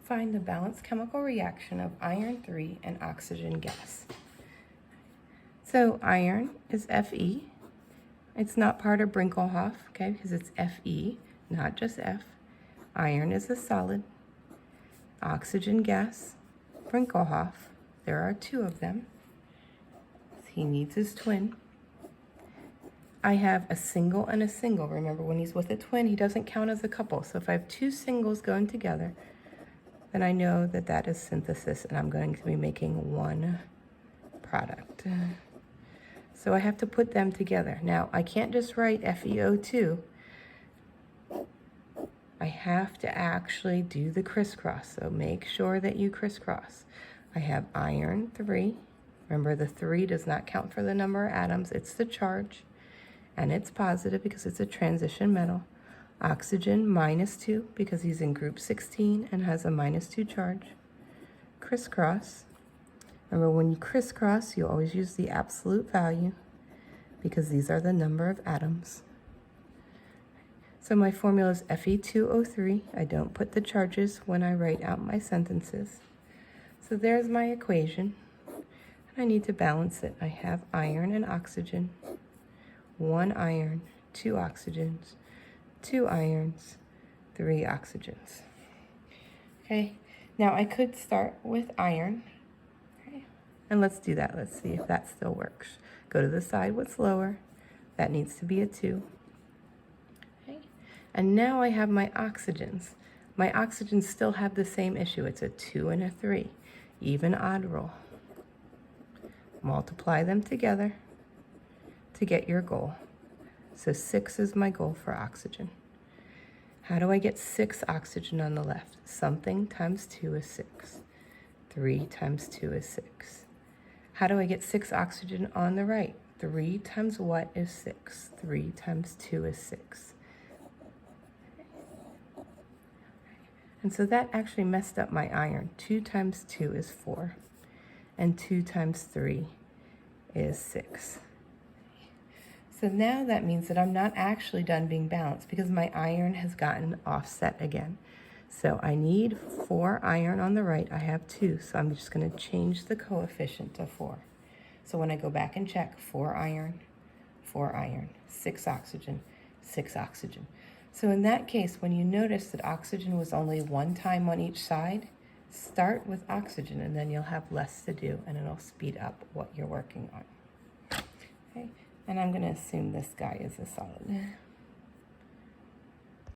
find the balanced chemical reaction of iron 3 and oxygen gas. So iron is Fe. It's not part of Brinkelhoff, okay, because it's Fe, not just F. Iron is a solid. Oxygen gas, Brinkelhoff, there are two of them. He needs his twin. I have a single and a single. Remember, when he's with a twin, he doesn't count as a couple. So if I have two singles going together, then I know that that is synthesis, and I'm going to be making one product. So I have to put them together. Now, I can't just write FeO2. I have to actually do the crisscross, so make sure that you crisscross. I have iron 3. Remember, the 3 does not count for the number of atoms, it's the charge, and it's positive because it's a transition metal. Oxygen -2 because he's in group 16 and has a -2 charge. Crisscross. Remember, when you crisscross, you always use the absolute value because these are the number of atoms. So my formula is Fe2O3. I don't put the charges when I write out my sentences. So there's my equation. I need to balance it. I have iron and oxygen. 1 iron, 2 oxygens, 2 irons, 3 oxygens. Okay, now I could start with iron. Okay. And let's do that. Let's see if that still works. Go to the side what's lower. That needs to be a 2. And now I have my oxygens. My oxygens still have the same issue. It's a 2 and a 3, even odd roll. Multiply them together to get your goal. So 6 is my goal for oxygen. How do I get 6 oxygen on the left? Something times 2 is 6. 3 times 2 is 6. How do I get 6 oxygen on the right? 3 times what is 6? 3 times 2 is 6. And so that actually messed up my iron. 2 times 2 is 4. And 2 times 3 is 6. So now that means that I'm not actually done being balanced because my iron has gotten offset again. So I need 4 iron on the right. I have 2, so I'm just going to change the coefficient to 4. So when I go back and check, 4 iron, 6 oxygen, 6 oxygen. So in that case, when you notice that oxygen was only 1 time on each side, start with oxygen and then you'll have less to do and it'll speed up what you're working on. Okay, and I'm going to assume this guy is a solid.